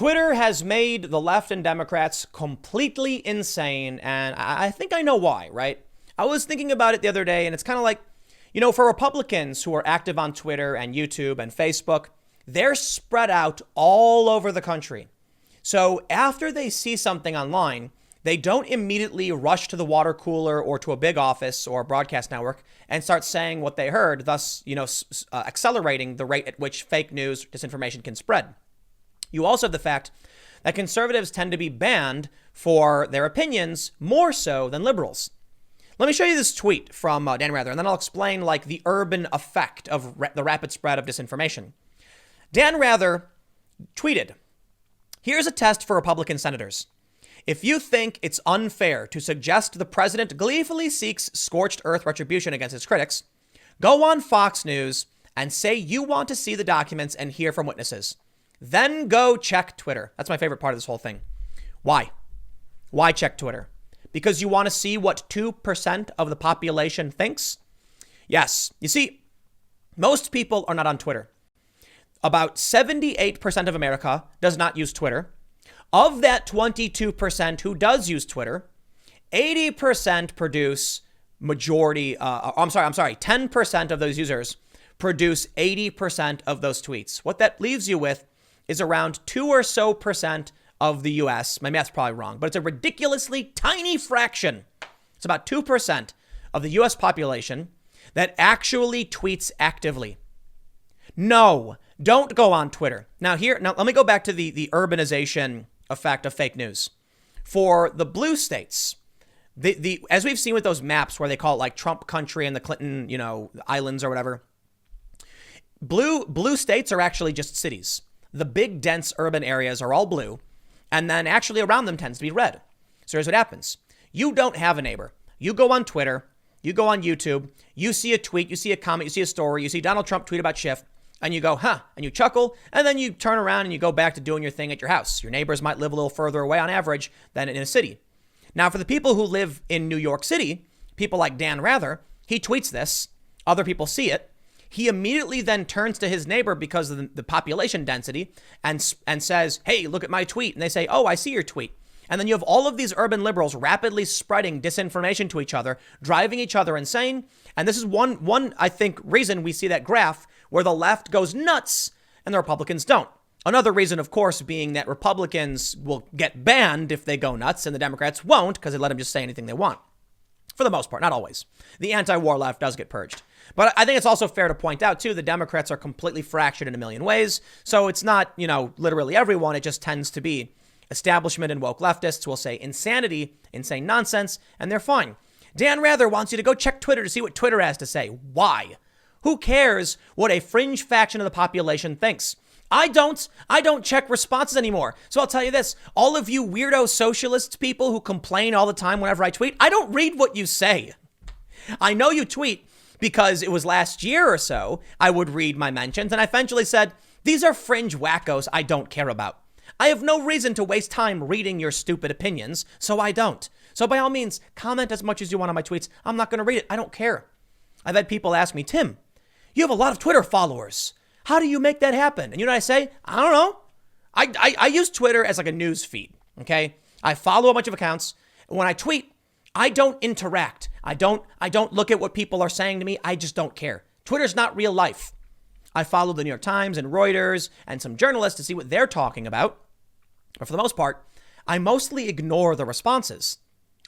Twitter has made the left and Democrats completely insane, and I think I know why, right? I was thinking about it the other day, and it's kind of like, for Republicans who are active on Twitter and YouTube and Facebook, they're spread out all over the country. So after they see something online, they don't immediately rush to the water cooler or to a big office or a broadcast network and start saying what they heard, thus, accelerating the rate at which fake news, disinformation can spread. You also have the fact that conservatives tend to be banned for their opinions more so than liberals. Let me show you this tweet from Dan Rather, and then I'll explain the urban effect of the rapid spread of disinformation. Dan Rather tweeted, "Here's a test for Republican senators. If you think it's unfair to suggest the president gleefully seeks scorched earth retribution against his critics, go on Fox News and say you want to see the documents and hear from witnesses. Then go check Twitter." That's my favorite part of this whole thing. Why? Why check Twitter? Because you want to see what 2% of the population thinks? Yes. You see, most people are not on Twitter. About 78% of America does not use Twitter. Of that 22% who does use Twitter, 80% produce 10% of those users produce 80% of those tweets. What that leaves you with is around 2 or so percent of the US. My math's probably wrong, but it's a ridiculously tiny fraction. It's about 2% of the US population that actually tweets actively. No, don't go on Twitter. Now let me go back to the urbanization effect of fake news. For the blue states, as we've seen with those maps where they call it Trump country and the Clinton, islands or whatever, blue states are actually just cities. The big dense urban areas are all blue, and then actually around them tends to be red. So here's what happens. You don't have a neighbor. You go on Twitter, you go on YouTube, you see a tweet, you see a comment, you see a story, you see Donald Trump tweet about Schiff, and you go, huh, and you chuckle, and then you turn around and you go back to doing your thing at your house. Your neighbors might live a little further away on average than in a city. Now, for the people who live in New York City, people like Dan Rather, he tweets this, other people see it. He immediately then turns to his neighbor because of the population density and says, hey, look at my tweet. And they say, oh, I see your tweet. And then you have all of these urban liberals rapidly spreading disinformation to each other, driving each other insane. And this is one I think, reason we see that graph where the left goes nuts and the Republicans don't. Another reason, of course, being that Republicans will get banned if they go nuts and the Democrats won't because they let them just say anything they want. For the most part, not always. The anti-war left does get purged. But I think it's also fair to point out, too, the Democrats are completely fractured in a million ways. So it's not, literally everyone. It just tends to be establishment and woke leftists will say insanity, insane nonsense, and they're fine. Dan Rather wants you to go check Twitter to see what Twitter has to say. Why? Who cares what a fringe faction of the population thinks? I don't check responses anymore. So I'll tell you this, all of you weirdo socialist people who complain all the time whenever I tweet, I don't read what you say. I know you tweet because it was last year or so, I would read my mentions and I eventually said, these are fringe wackos I don't care about. I have no reason to waste time reading your stupid opinions, so I don't. So by all means, comment as much as you want on my tweets. I'm not going to read it. I don't care. I've had people ask me, Tim, you have a lot of Twitter followers. How do you make that happen? And you know what I say? I don't know. I use Twitter as like a news feed, okay? I follow a bunch of accounts. When I tweet, I don't interact. I don't look at what people are saying to me. I just don't care. Twitter's not real life. I follow the New York Times and Reuters and some journalists to see what they're talking about. But for the most part, I mostly ignore the responses.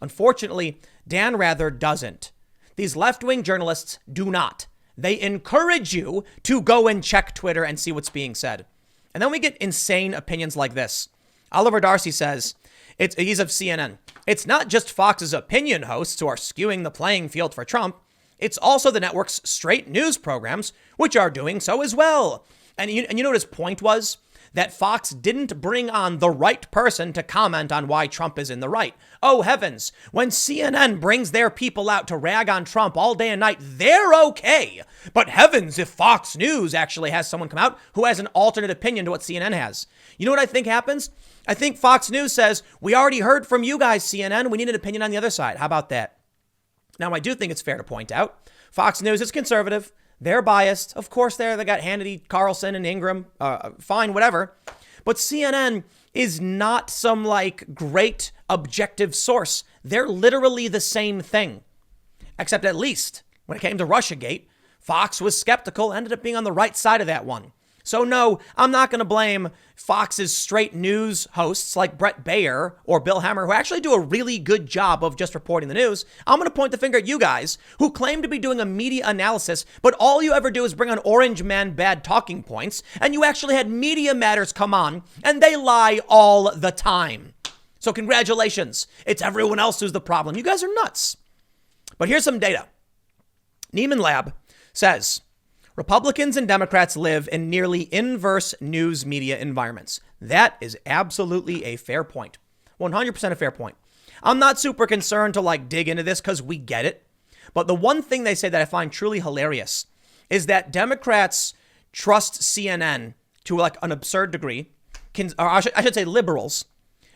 Unfortunately, Dan Rather doesn't. These left-wing journalists do not. They encourage you to go and check Twitter and see what's being said. And then we get insane opinions like this. Oliver Darcy says, he's of CNN. It's not just Fox's opinion hosts who are skewing the playing field for Trump. It's also the network's straight news programs, which are doing so as well. And you know what his point was? That Fox didn't bring on the right person to comment on why Trump is in the right. Oh, heavens. When CNN brings their people out to rag on Trump all day and night, they're okay. But heavens, if Fox News actually has someone come out who has an alternate opinion to what CNN has. You know what I think happens? I think Fox News says, we already heard from you guys, CNN. We need an opinion on the other side. How about that? Now, I do think it's fair to point out, Fox News is conservative. They're biased. Of course, they got Hannity, Carlson, and Ingram. Fine, whatever. But CNN is not some like great objective source. They're literally the same thing. Except at least when it came to Russiagate, Fox was skeptical, ended up being on the right side of that one. So no, I'm not going to blame Fox's straight news hosts like Brett Baer or Bill Hemmer, who actually do a really good job of just reporting the news. I'm going to point the finger at you guys who claim to be doing a media analysis, but all you ever do is bring on Orange Man bad talking points, and you actually had Media Matters come on, and they lie all the time. So congratulations. It's everyone else who's the problem. You guys are nuts. But here's some data. Neiman Lab says Republicans and Democrats live in nearly inverse news media environments. That is absolutely a fair point. 100% a fair point. I'm not super concerned to like dig into this because we get it. But the one thing they say that I find truly hilarious is that Democrats trust CNN to like an absurd degree. Or I should say liberals.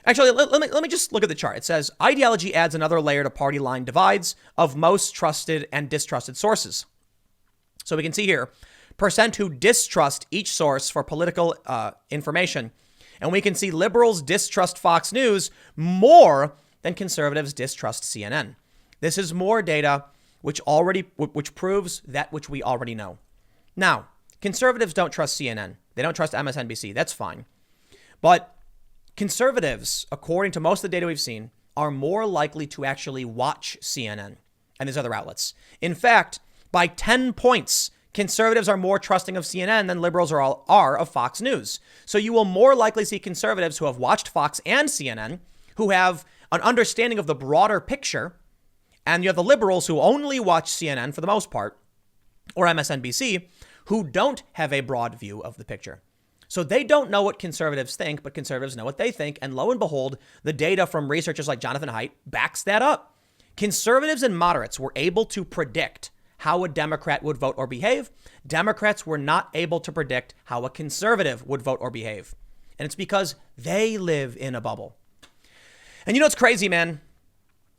Actually, let me just look at the chart. It says ideology adds another layer to party line divides of most trusted and distrusted sources. So we can see here, percent who distrust each source for political information. And we can see liberals distrust Fox News more than conservatives distrust CNN. This is more data which proves that which we already know. Now, conservatives don't trust CNN. They don't trust MSNBC. That's fine. But conservatives, according to most of the data we've seen, are more likely to actually watch CNN and these other outlets. In fact, by 10 points, conservatives are more trusting of CNN than liberals are of Fox News. So you will more likely see conservatives who have watched Fox and CNN, who have an understanding of the broader picture, and you have the liberals who only watch CNN for the most part, or MSNBC, who don't have a broad view of the picture. So they don't know what conservatives think, but conservatives know what they think. And lo and behold, the data from researchers like Jonathan Haidt backs that up. Conservatives and moderates were able to predict how a Democrat would vote or behave. Democrats were not able to predict how a conservative would vote or behave. And it's because they live in a bubble. And you know what's crazy, man?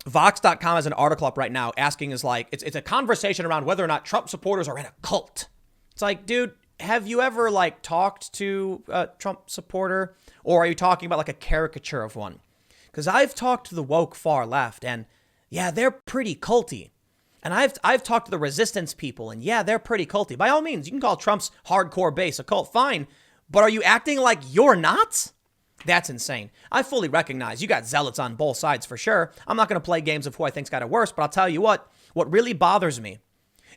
Vox.com has an article up right now asking it's a conversation around whether or not Trump supporters are in a cult. It's like, dude, have you ever like talked to a Trump supporter, or are you talking about like a caricature of one? Because I've talked to the woke far left, and yeah, they're pretty culty. And I've talked to the resistance people, and yeah, they're pretty culty. By all means, you can call Trump's hardcore base a cult, fine. But are you acting like you're not? That's insane. I fully recognize you got zealots on both sides for sure. I'm not going to play games of who I think's got it worse, but I'll tell you what really bothers me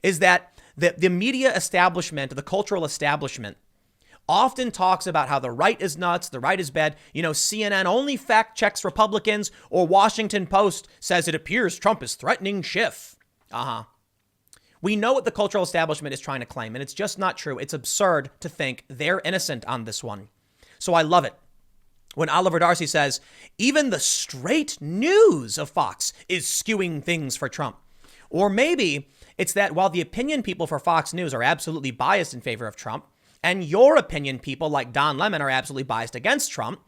is that the media establishment, the cultural establishment, often talks about how the right is nuts, the right is bad. You know, CNN only fact checks Republicans, or Washington Post says it appears Trump is threatening Schiff. We know what the cultural establishment is trying to claim, and it's just not true. It's absurd to think they're innocent on this one. So I love it when Oliver Darcy says, even the straight news of Fox is skewing things for Trump. Or maybe it's that while the opinion people for Fox News are absolutely biased in favor of Trump, and your opinion people like Don Lemon are absolutely biased against Trump,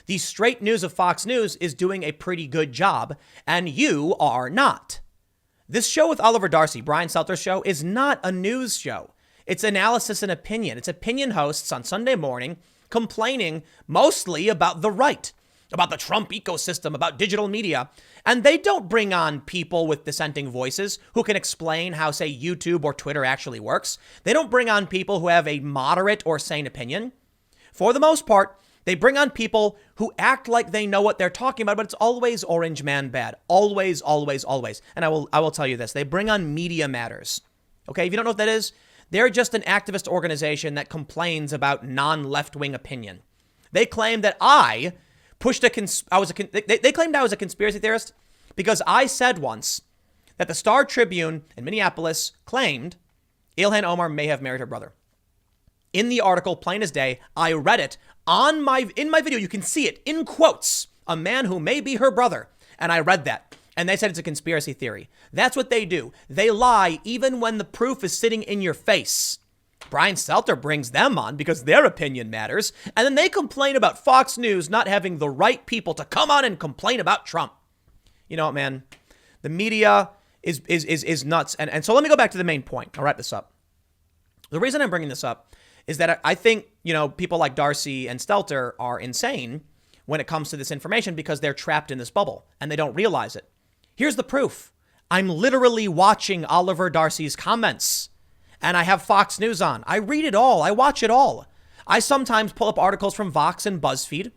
the straight news of Fox News is doing a pretty good job, and you are not. This show with Oliver Darcy, Brian Seltzer's show, is not a news show. It's analysis and opinion. It's opinion hosts on Sunday morning complaining mostly about the right, about the Trump ecosystem, about digital media. And they don't bring on people with dissenting voices who can explain how, say, YouTube or Twitter actually works. They don't bring on people who have a moderate or sane opinion. For the most part, they bring on people who act like they know what they're talking about, but it's always Orange Man bad. Always, always, always. And I will tell you this. They bring on Media Matters. Okay, if you don't know what that is, they're just an activist organization that complains about non-left-wing opinion. They claim that I pushed they claimed I was a conspiracy theorist because I said once that the Star Tribune in Minneapolis claimed Ilhan Omar may have married her brother. In the article, plain as day, I read it in my video. You can see it in quotes, a man who may be her brother. And I read that. And they said it's a conspiracy theory. That's what they do. They lie even when the proof is sitting in your face. Brian Seltzer brings them on because their opinion matters. And then they complain about Fox News not having the right people to come on and complain about Trump. You know what, man? The media is nuts. And so let me go back to the main point. I'll wrap this up. The reason I'm bringing this up is that I think, people like Darcy and Stelter are insane when it comes to this information because they're trapped in this bubble and they don't realize it. Here's the proof. I'm literally watching Oliver Darcy's comments and I have Fox News on. I read it all. I watch it all. I sometimes pull up articles from Vox and BuzzFeed.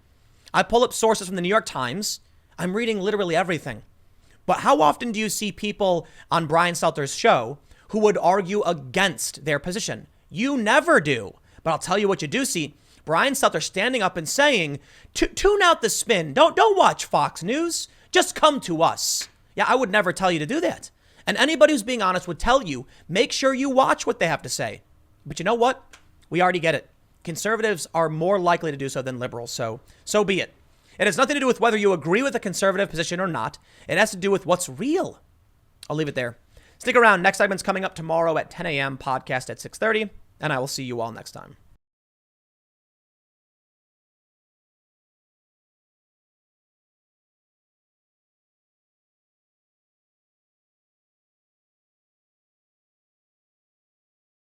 I pull up sources from the New York Times. I'm reading literally everything. But how often do you see people on Brian Stelter's show who would argue against their position? You never do. But I'll tell you what you do see. Brian Stelter standing up and saying, tune out the spin. Don't watch Fox News. Just come to us. Yeah, I would never tell you to do that. And anybody who's being honest would tell you, make sure you watch what they have to say. But you know what? We already get it. Conservatives are more likely to do so than liberals. So be it. It has nothing to do with whether you agree with the conservative position or not. It has to do with what's real. I'll leave it there. Stick around. Next segment's coming up tomorrow at 10 a.m. Podcast at 6:30. And I will see you all next time.